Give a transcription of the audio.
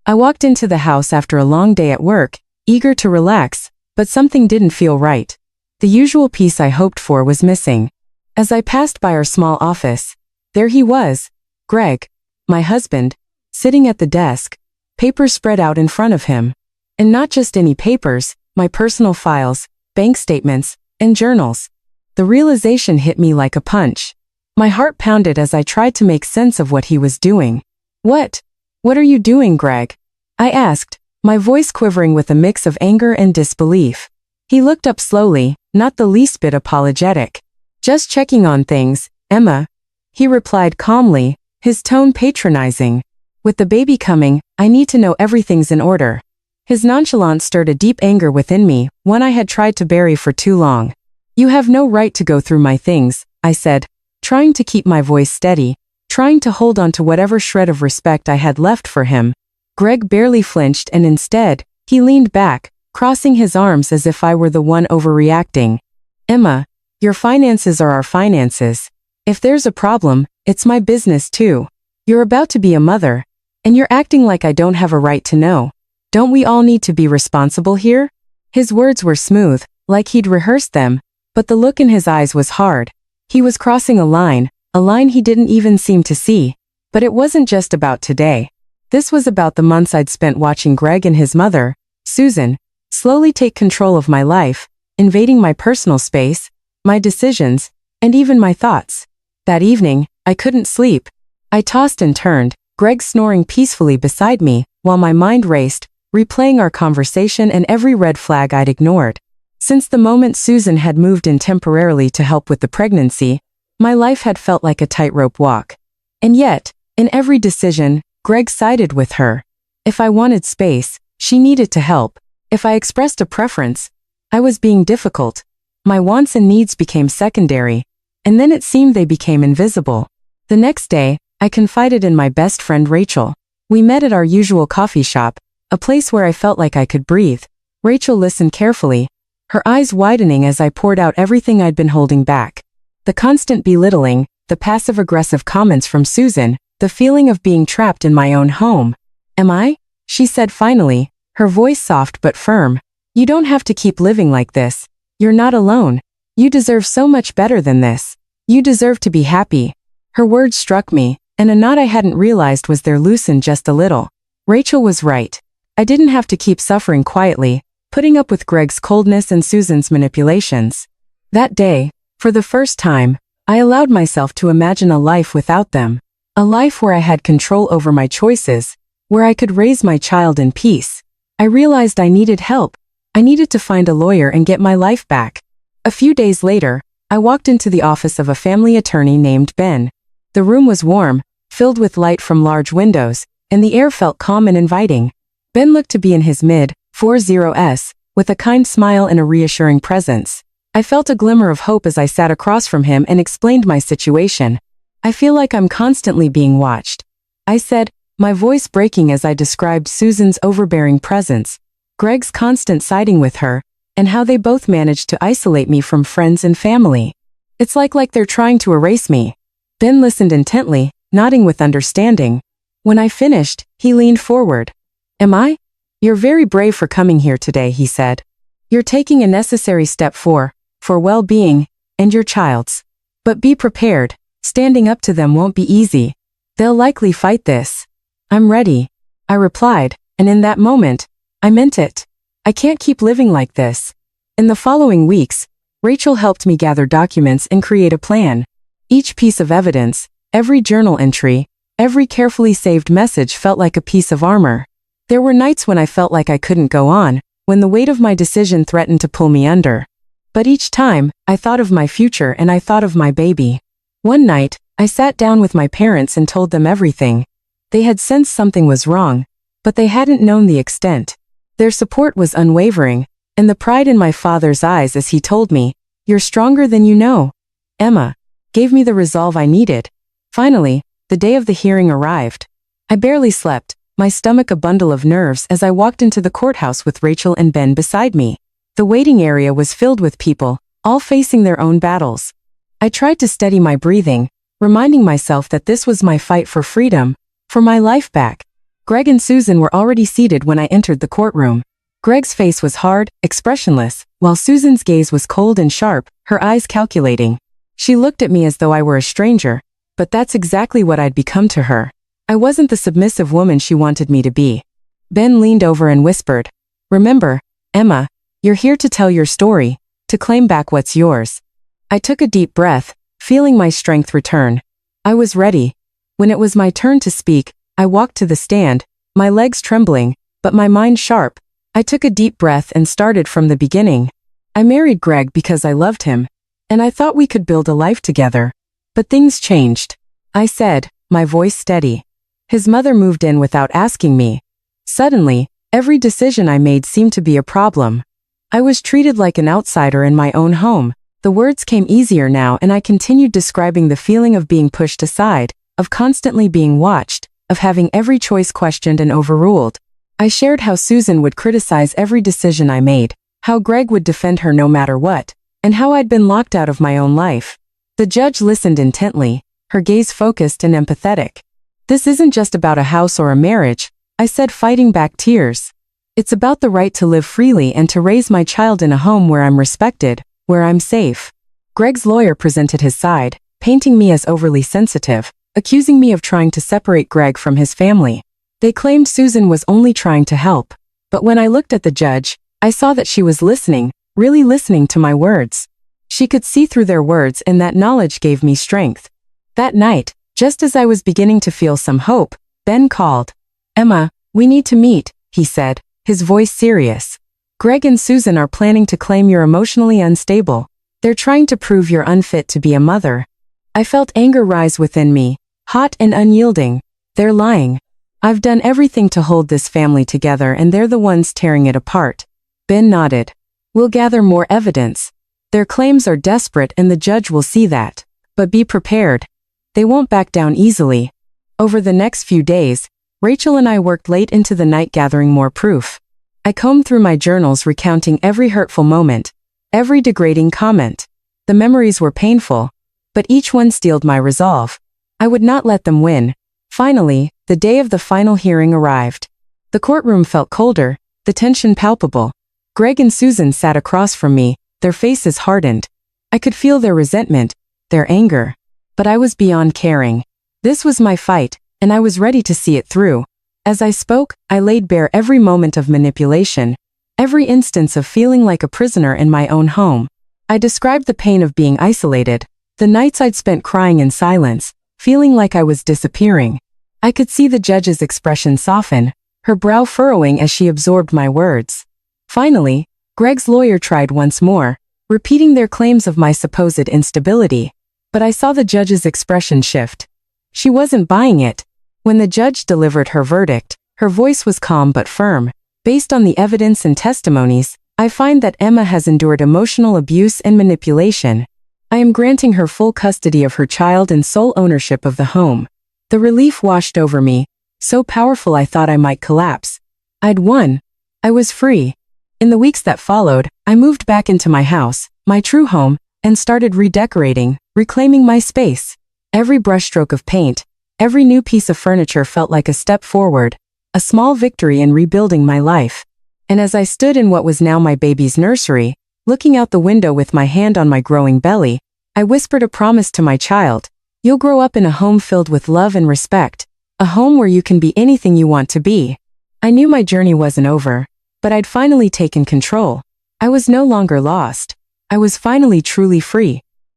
I walked into the house after a long day at work, eager to relax, but something didn't feel right. The usual peace I hoped for was missing. As I passed by our small office, there he was, Greg, my husband, sitting at the desk, papers spread out in front of him. And not just any papers, my personal files, bank statements, and journals. The realization hit me like a punch. My heart pounded as I tried to make sense of what he was doing. What are you doing, Greg? I asked, my voice quivering with a mix of anger and disbelief. He looked up slowly, not the least bit apologetic. Just checking on things, Emma. He replied calmly, his tone patronizing. With the baby coming, I need to know everything's in order. His nonchalance stirred a deep anger within me, one I had tried to bury for too long. You have no right to go through my things, I said, trying to keep my voice steady, trying to hold on to whatever shred of respect I had left for him. Greg barely flinched and instead, he leaned back, crossing his arms as if I were the one overreacting. Emma, your finances are our finances. If there's a problem, it's my business too. You're about to be a mother, and you're acting like I don't have a right to know. Don't we all need to be responsible here? His words were smooth, like he'd rehearsed them, but the look in his eyes was hard. He was crossing a line he didn't even seem to see. But it wasn't just about today. This was about the months I'd spent watching Greg and his mother, Susan, slowly take control of my life, invading my personal space, my decisions, and even my thoughts. That evening, I couldn't sleep. I tossed and turned, Greg snoring peacefully beside me, while my mind raced, replaying our conversation and every red flag I'd ignored. Since the moment Susan had moved in temporarily to help with the pregnancy, my life had felt like a tightrope walk. And yet, in every decision, Greg sided with her. If I wanted space, she needed to help. If I expressed a preference, I was being difficult. My wants and needs became secondary, and then it seemed they became invisible. The next day, I confided in my best friend Rachel. We met at our usual coffee shop, a place where I felt like I could breathe. Rachel listened carefully, her eyes widening as I poured out everything I'd been holding back. The constant belittling, the passive-aggressive comments from Susan, the feeling of being trapped in my own home. Am I? She said finally, her voice soft but firm. You don't have to keep living like this. You're not alone. You deserve so much better than this. You deserve to be happy. Her words struck me, and a knot I hadn't realized was there loosened just a little. Rachel was right. I didn't have to keep suffering quietly, putting up with Greg's coldness and Susan's manipulations. That day, for the first time, I allowed myself to imagine a life without them. A life where I had control over my choices, where I could raise my child in peace. I realized I needed help. I needed to find a lawyer and get my life back. A few days later, I walked into the office of a family attorney named Ben. The room was warm, filled with light from large windows, and the air felt calm and inviting. Ben looked to be in his mid-40s, with a kind smile and a reassuring presence. I felt a glimmer of hope as I sat across from him and explained my situation. I feel like I'm constantly being watched, I said, my voice breaking as I described Susan's overbearing presence, Greg's constant siding with her, and how they both managed to isolate me from friends and family. It's like they're trying to erase me. Ben listened intently, nodding with understanding. When I finished, he leaned forward. Am I? You're very brave for coming here today, he said. You're taking a necessary step for well-being, and your child's. But be prepared, standing up to them won't be easy. They'll likely fight this. I'm ready, I replied, and in that moment, I meant it. I can't keep living like this. In the following weeks, Rachel helped me gather documents and create a plan. Each piece of evidence, every journal entry, every carefully saved message felt like a piece of armor. There were nights when I felt like I couldn't go on, when the weight of my decision threatened to pull me under. But each time, I thought of my future and I thought of my baby. One night, I sat down with my parents and told them everything. They had sensed something was wrong, but they hadn't known the extent. Their support was unwavering, and the pride in my father's eyes as he told me, "You're stronger than you know, Emma," gave me the resolve I needed. Finally, the day of the hearing arrived. I barely slept, my stomach a bundle of nerves as I walked into the courthouse with Rachel and Ben beside me. The waiting area was filled with people, all facing their own battles. I tried to steady my breathing, reminding myself that this was my fight for freedom, for my life back. Greg and Susan were already seated when I entered the courtroom. Greg's face was hard, expressionless, while Susan's gaze was cold and sharp, her eyes calculating. She looked at me as though I were a stranger, but that's exactly what I'd become to her. I wasn't the submissive woman she wanted me to be. Ben leaned over and whispered, "Remember, Emma, you're here to tell your story, to claim back what's yours." I took a deep breath, feeling my strength return. I was ready. When it was my turn to speak, I walked to the stand, my legs trembling, but my mind sharp. I took a deep breath and started from the beginning. I married Greg because I loved him, and I thought we could build a life together. But things changed. I said, my voice steady. His mother moved in without asking me. Suddenly, every decision I made seemed to be a problem. I was treated like an outsider in my own home. The words came easier now, and I continued describing the feeling of being pushed aside, of constantly being watched, of having every choice questioned and overruled. I shared how Susan would criticize every decision I made, how Greg would defend her no matter what, and how I'd been locked out of my own life. The judge listened intently, her gaze focused and empathetic. "This isn't just about a house or a marriage," I said, fighting back tears. "It's about the right to live freely and to raise my child in a home where I'm respected, where I'm safe." Greg's lawyer presented his side, painting me as overly sensitive, accusing me of trying to separate Greg from his family. They claimed Susan was only trying to help. But when I looked at the judge, I saw that she was listening, really listening to my words. She could see through their words, and that knowledge gave me strength. That night, just as I was beginning to feel some hope, Ben called. "Emma, we need to meet," he said, his voice serious. "Greg and Susan are planning to claim you're emotionally unstable. They're trying to prove you're unfit to be a mother." I felt anger rise within me, hot and unyielding. "They're lying. I've done everything to hold this family together, and they're the ones tearing it apart." Ben nodded. "We'll gather more evidence. Their claims are desperate, and the judge will see that. But be prepared. They won't back down easily." Over the next few days, Rachel and I worked late into the night gathering more proof. I combed through my journals, recounting every hurtful moment, every degrading comment. The memories were painful, but each one steeled my resolve. I would not let them win. Finally, the day of the final hearing arrived. The courtroom felt colder, the tension palpable. Greg and Susan sat across from me, their faces hardened. I could feel their resentment, their anger. But I was beyond caring. This was my fight, and I was ready to see it through. As I spoke, I laid bare every moment of manipulation, every instance of feeling like a prisoner in my own home. I described the pain of being isolated, the nights I'd spent crying in silence, feeling like I was disappearing. I could see the judge's expression soften, her brow furrowing as she absorbed my words. Finally, Greg's lawyer tried once more, repeating their claims of my supposed instability. But I saw the judge's expression shift. She wasn't buying it. When the judge delivered her verdict, her voice was calm but firm. "Based on the evidence and testimonies, I find that Emma has endured emotional abuse and manipulation. I am granting her full custody of her child and sole ownership of the home." The relief washed over me, so powerful I thought I might collapse. I'd won. I was free. In the weeks that followed, I moved back into my house, my true home, and started redecorating, reclaiming my space. Every brushstroke of paint, every new piece of furniture felt like a step forward, a small victory in rebuilding my life. And as I stood in what was now my baby's nursery, looking out the window with my hand on my growing belly, I whispered a promise to my child. "You'll grow up in a home filled with love and respect, a home where you can be anything you want to be." I knew my journey wasn't over, but I'd finally taken control. I was no longer lost. I was finally truly free.